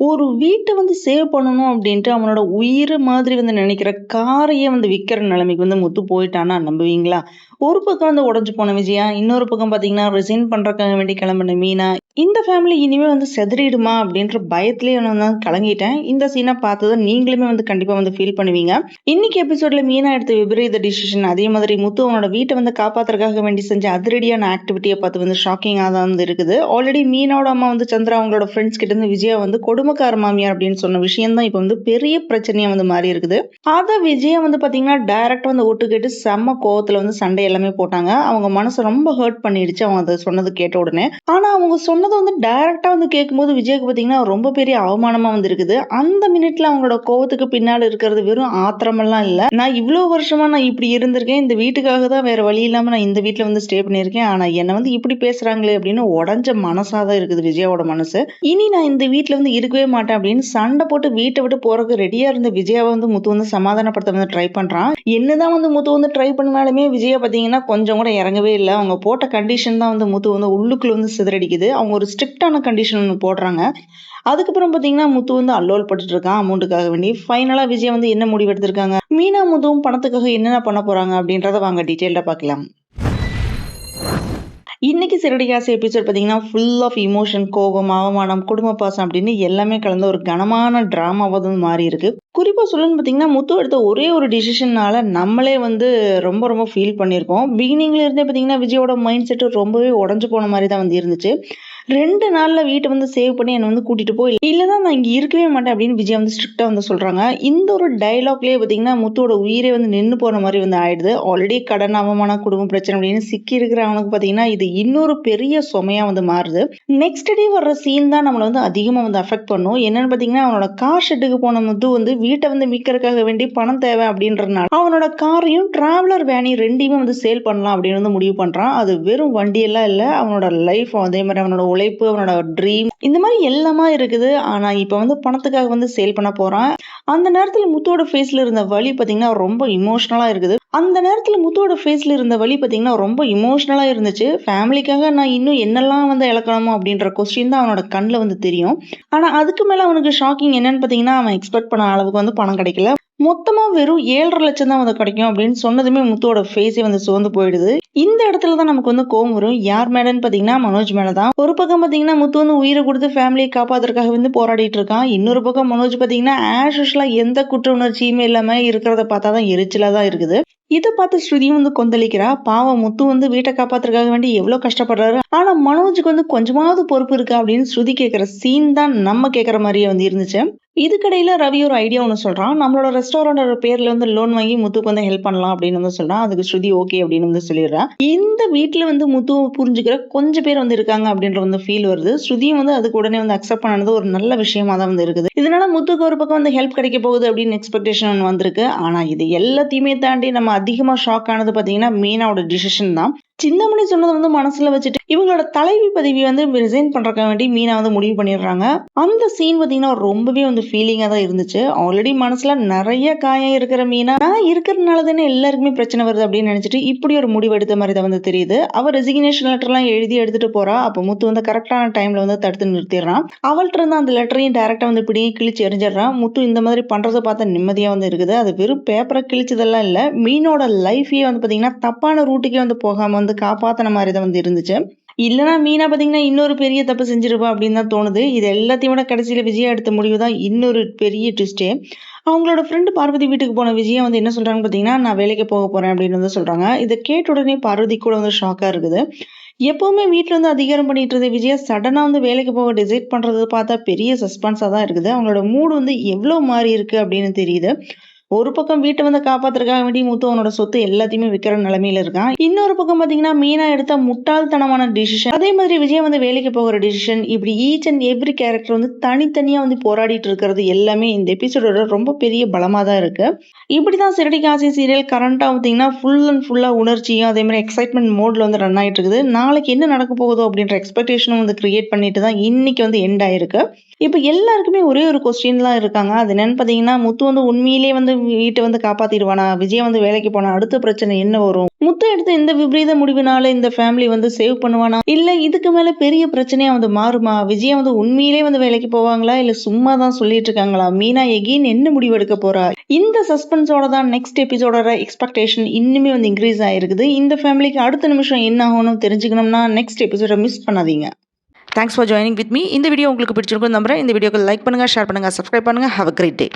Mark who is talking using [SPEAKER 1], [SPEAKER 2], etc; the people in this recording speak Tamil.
[SPEAKER 1] ஒரு வீட்ட சேவ் பண்ணணும் அப்படின்ட்டு அவனோட உயிர் மாதிரி நினைக்கிற காரையே விக்கிற நிலைமைக்கு முத்து போயிட்டான்னா நம்புவீங்களா? ஒரு பக்கம் உடைஞ்சு போன விஜயா, இன்னொரு பக்கம் பாத்தீங்கன்னா ரிசைன் பண்றதுக்காக வேண்டி கிளம்பின மீனா. இந்த ஃபேமிலி இனிமே செதறிடுமா அப்படின்ற பயத்திலேயே நான் கலங்கிட்டேன். இந்த சீனை பார்த்ததும் நீங்களுமே கண்டிப்பா ஃபீல் பண்ணுவீங்க. இன்னைக்கு எபிசோட்ல மீனா எடுத்த விபரீத டிசிஷன், அதே மாதிரி முத்து அவனோட வீட்டை காப்பாத்துறதுக்காக வேண்டி செஞ்ச அதிரடியான ஆக்டிவிட்டியை பார்த்து ஷாக்கிங்கா தான் இருக்குது. ஆல்ரெடி மீனாவோட அம்மா சந்திரா அவங்களோட ஃப்ரெண்ட்ஸ் கிட்ட இருந்து விஜயா கொடுமைக்கார மாமியார் அப்படின்னு சொன்ன விஷயம் தான் இப்ப பெரிய பிரச்சனையா மாறி இருக்குது. அத விஜயா பாத்தீங்கன்னா டைரக்டா ஒட்டு கேட்டு செம்ம கோவத்துல சண்டை எல்லாமே போட்டாங்க. அவங்க மனசை ரொம்ப ஹர்ட் பண்ணிடுச்சு அவங்க அதை சொன்னது கேட்ட உடனே. ஆனா அவங்க சொன்னது டைரக்டா கேட்கும்போது விஜய்க்கு பாத்தீங்கன்னா ரொம்ப பெரிய அவமானமா இருக்குது. அந்த மினிட்ல அவங்களோட கோவத்துக்கு பின்னால இருக்கிறது வெறும் ஆத்திரமெல்லாம் இல்ல. நான் இவ்வளவு வருஷமா நான் இப்படி இருந்திருக்கேன், இந்த வீட்டுக்காக தான் வேற வழி இல்லாம நான் இந்த வீட்டுல ஸ்டே பண்ணிருக்கேன். ஆனா என்ன இப்படி பேசுறாங்களே அப்படின்னு உடஞ்ச மனசாதான் இருக்குது விஜயாவோட மனசு. இனி நான் இந்த வீட்டுல இருக்கவே மாட்டேன் அப்படின்னு சண்டை போட்டு வீட்டை விட்டு போறதுக்கு ரெடியா இருந்த விஜயாவை முத்து சமாதானப்படுத்த ட்ரை பண்றான். என்னதான் முத்து ட்ரை பண்ணாலுமே விஜயா பாத்தீங்கன்னா கொஞ்சம் கூட இறங்கவே இல்லை. அவங்க போட்ட கண்டிஷன் தான் முத்து உள்ளுக்குள்ள சிதறடிக்குது. அவங்க ஒரு ஸ்ட்ரிக்டான கண்டிஷன் ஒன்று போடுறாங்க. அதுக்கப்புறம் பாத்தீங்கன்னா முத்து அல்லோல் பட்டுட்டு இருக்கான் அமௌண்ட்டுக்காக வேண்டி. ஃபைனலா விஜய் என்ன முடிவு எடுத்திருக்காங்க, மீனா முத்துவும் பணத்துக்காக என்னென்ன பண்ண போறாங்க அப்படின்றத வாங்க டீட்டெயில்டா பார்க்கலாம். இன்னைக்கு சிறடிகாசு எபிசோட் பார்த்தீங்கன்னா ஃபுல் ஆஃப் இமோஷன், கோபம், அவமானம், குடும்ப பாசம் அப்படின்னு எல்லாமே கலந்த ஒரு கனமான டிராமாவாக மாறி இருக்கு. குறிப்பா சொல்லணும்னு பார்த்தீங்கன்னா முத்து எடுத்த ஒரே ஒரு டிசிஷன்னால நம்மளே ரொம்ப ரொம்ப ஃபீல் பண்ணியிருக்கோம். பிகினிங்ல இருந்தே பார்த்தீங்கன்னா விஜயோட மைண்ட் செட் ரொம்பவே உடஞ்சு போன மாதிரி தான் இருந்துச்சு. 2 நாள்ல வீட்டை சேவ் பண்ணி என்னை கூட்டிட்டு போய், இல்லைன்னா நான் இங்க இருக்கவே மாட்டேன் அப்படின்னு விஜய் ஸ்ட்ரிக்டா சொல்றாங்க. இந்த ஒரு டைலாக்லயே பாத்தீங்கன்னா முத்தோட உயிரே நின்னு போன மாதிரி ஆயிடுது. ஆல்ரெடி கடன், அவமான, குடும்ப பிரச்சனை அப்படின்னு சிக்கி இருக்கிறவனுக்கு பாத்தீங்கன்னா இது இன்னொரு பெரிய சுமையா மாறுது. நெக்ஸ்ட் டே வர்ற சீன் தான் நம்மள அதிகமா அஃபெக்ட் பண்ணும். என்னன்னு பாத்தீங்கன்னா அவனோட கார் ஷெட்டுக்கு போன முத்து வீட்டை மீட்கறதுக்காக வேண்டி பணம் தேவை அப்படின்றதுனால அவனோட காரையும் டிராவலர் வேனையும் ரெண்டையுமே சேல் பண்ணலாம் அப்படின்னு முடிவு பண்றான். அது வெறும் வண்டி எல்லாம் இல்ல, அவனோட லைஃப், அதே மாதிரி அவனோட உழைப்பு, அவனோட ட்ரீம், இந்த மாதிரி எல்லாமா இருக்குது. ஆனா இப்ப பணத்துக்காக சேல் பண்ண போறான். அந்த நேரத்துல முத்தோட ஃபேஸ்ல இருந்த வலி பாத்தீங்கன்னா ரொம்ப இமோஷனலா இருக்குது. அந்த நேரத்துல முத்தோட ஃபேஸ்ல இருந்த வலி பாத்தீங்கன்னா ரொம்ப இமோஷனலா இருந்துச்சு. ஃபேமிலிக்காக நான் இன்னும் என்னெல்லாம் இழக்கணுமோ அப்படின்ற கொஸ்டின் தான் அவனோட கண்ணுல தெரியும். ஆனா அதுக்கு மேல அவனுக்கு ஷாக்கிங் என்னன்னு பாத்தீங்கன்னா அவன் எக்ஸ்பெக்ட் பண்ண அளவுக்கு பணம் கிடைக்கல. மொத்தமா வெறும் 7.5 லட்சம் தான் கிடைக்கும் அப்படின்னு சொன்னதுமே முத்துவோட ஃபேஸே சோர்ந்து போயிடுது. இந்த இடத்துலதான் நமக்கு கோவம் வரும். யார் மேலன்னு பாத்தீங்கன்னா மனோஜ் மேலதான். ஒரு பக்கம் பாத்தீங்கன்னா முத்து உயிரை கொடுத்து ஃபேமிலியை காப்பாத்துறதுக்காக போராடிட்டு இருக்கான். இன்னொரு பக்கம் மனோஜ் பாத்தீங்கன்னா ஆஸ் யூசுவலா எந்த குற்ற உணர்ச்சியுமே இல்லாம இருக்கிறத பார்த்தாதான் எரிச்சலா தான் இருக்குது. இதை பார்த்து ஸ்ருதியும் கொந்தளிக்கிறா. பாவம் முத்து வீட்டை காப்பாத்துறதுக்காக வேண்டி எவ்வளவு கஷ்டப்படுறாரு. ஆனா மனோஜுக்கு கொஞ்சமாவது பொறுப்பு இருக்கா அப்படின்னு ஸ்ருதி கேட்கிற சீன் தான் நம்ம கேட்கிற மாதிரியே இருந்துச்சு. இதுக்கடையில ரவி ஒரு ஐடியா ஒன்று சொல்றான். நம்மளோட ரெஸ்டாரண்டோட பேர்ல லோன் வாங்கி முத்துக்கு ஹெல்ப் பண்ணலாம் அப்படின்னு சொல்றான். அதுக்கு ஸ்ருதி ஓகே அப்படின்னு சொல்லிடுறான். இந்த வீட்டுல முத்து புரிஞ்சுக்கிற கொஞ்சம் பேர் இருக்காங்க அப்படின்ற ஃபீல் வருது. ஸ்ருதியும் அதுக்கு உடனே அக்செப்ட் பண்ணது ஒரு நல்ல விஷயமா தான் இருக்குது. இதனால முத்துக்கு ஒரு பக்கம் ஹெல்ப் கிடைக்க போகுது அப்படின்னு எக்ஸ்பெக்டேஷன் வந்திருக்கு. ஆனா இது எல்லாத்தையுமே தாண்டி நம்ம அதிகமா ஷாக் ஆனது பாத்தீங்கன்னா மீனாவோட டிசிஷன் தான். சின்னமணி சொன்னது மனசுல வச்சுட்டு இவங்களோட தலைவி பதவி ரிசைன் பண்றதுக்காக வேண்டி மீனா முடிவு பண்ணிடுறாங்க. அந்த சீன் பாத்தீங்கன்னா ரொம்பவே ஃபீலிங்கா தான் இருந்துச்சு. ஆல்ரெடி மனசுல நிறைய காயம் இருக்கிற மீனா, நான் இருக்கிறதுனால தானே எல்லாருக்குமே பிரச்சனை வருது அப்படின்னு நினைச்சிட்டு இப்படி ஒரு முடிவு எடுத்த மாதிரி தான் தெரியுது. அவ ரெசிக்னேஷன் லெட்டர் எல்லாம் எழுதி எடுத்துட்டு போறா. அப்ப முத்து கரெக்டான டைம்ல தடுத்து நிறுத்திடுறான். அவள்கிட்ட இருந்து அந்த லெட்டரையும் டைரக்டா இப்படி கிழிச்சு எரிஞ்சிடறான். முத்து இந்த மாதிரி பண்றதை பார்த்தா நிம்மதியா இருக்குது. அது வெறும் பேப்பரை கிழிச்சதெல்லாம் இல்ல, மீனோட லைஃபையே பாத்தீங்கன்னா தப்பான ரூட்டுக்கே போகாம காப்பாத்தின மாதிரி தான் இருந்துச்சு. இல்லனா மீனா பாத்தீங்கன்னா இன்னொரு பெரிய தப்பு செஞ்சிருப்பா அப்படின்னு தான் தோணுது. இது எல்லாத்தையும் விட கடைசியில விஜயா எடுத்த முடிவு தான் இன்னொரு பெரிய ட்விஸ்டே. அவங்களோட ஃப்ரெண்டு பார்வதி வீட்டுக்கு போன விஜயா என்ன சொல்றாங்க பாத்தீங்கன்னா, நான் வேலைக்கு போக போறேன் அப்படின்னு சொல்றாங்க. இதை கேட்ட உடனே பார்வதி கூட ஷாக்கா இருக்குது. எப்பவுமே வீட்டுல அதிகாரம் பண்ணிட்டு இருந்த விஜயா சடனா வேலைக்கு போக டிசைட் பண்றது பார்த்தா பெரிய சஸ்பென்ஸா தான் இருக்குது. அவங்களோட மூடு எவ்வளவு மாறி இருக்கு அப்படின்னு தெரியுது. ஒரு பக்கம் வீட்டை காப்பாத்துறதுக்காக வேண்டி முத்து அவனோட சொத்து எல்லாத்தையுமே விற்கிற நிலைமையில இருக்கான். இன்னொரு பக்கம் பாத்தீங்கன்னா மீனா எடுத்த முட்டாள்தனமான டிசிஷன், அதே மாதிரி விஜய் வேலைக்கு போகிற டிசிஷன், இப்படி ஈச் அண்ட் எவ்ரி கேரக்டர் தனித்தனியா போராடிட்டு இருக்கிறது எல்லாமே இந்த எபிசோடோட ரொம்ப பெரிய பலமா தான் இருக்கு. இப்படிதான் சிறடிகாசி சீரியல் கரண்டா பாத்தீங்கன்னா ஃபுல் அண்ட் ஃபுல்லா உணர்ச்சியும் அதே மாதிரி எக்ஸைட்மெண்ட் மோட்ல ரன் ஆயிட்டு இருக்குது. நாளைக்கு என்ன நடக்க போகுதோ அப்படின்ற எக்ஸ்பெக்டேஷனும் கிரியேட் பண்ணிட்டு தான் இன்னைக்கு எண்ட் ஆயிருக்கு. இப்ப எல்லாருக்குமே ஒரே ஒரு கொஸ்டின் எல்லாம் இருக்காங்க. அது என்னன்னு பாத்தீங்கன்னா முத்து உண்மையிலேயே வீட்டை வந்து காப்பாத்திடுவானா? விஜய் வந்து வேலைக்கு போனா அடுத்த பிரச்சனை என்ன வரும்? முத்து எடுத்த இந்த விபரீத முடிவினால இந்த ஃபேமிலி வந்து சேவ் பண்ணுவானா? இல்ல இதுக்கு மேல பெரிய பிரச்சனையா வந்து மாறுமா? விஜய் வந்து உண்மையிலே வந்து வேலைக்கு போவாங்களா? இல்ல சும்மா தான் சொல்லிட்டு இருக்காங்களா? மீனா எகெயின் என்ன முடிவு எடுக்க போறா? இந்த சஸ்பென்ஸோட தான் நெக்ஸ்ட் எபிசோடோட எக்ஸ்பெக்டேஷன் இன்னுமே வந்து இன்க்ரீஸ் ஆயிருக்குது. இந்த ஃபேமிலிக்கு அடுத்த நிமிஷம் என்ன ஆகும்னு தெரிஞ்சுக்கணும்னா நெக்ஸ்ட் எபிசோட மிஸ் பண்ணாதீங்க. Thanks for joining with me. இந்த வீடியோ உங்களுக்கு பிடிச்சிருக்கும் நம்புறேன். இந்த வீடியோக்கு லைக் பண்ணுங்க, ஷேர் பண்ணுங்க, சப்ஸ்கிரைப் பண்ணுங்க. Have a great day.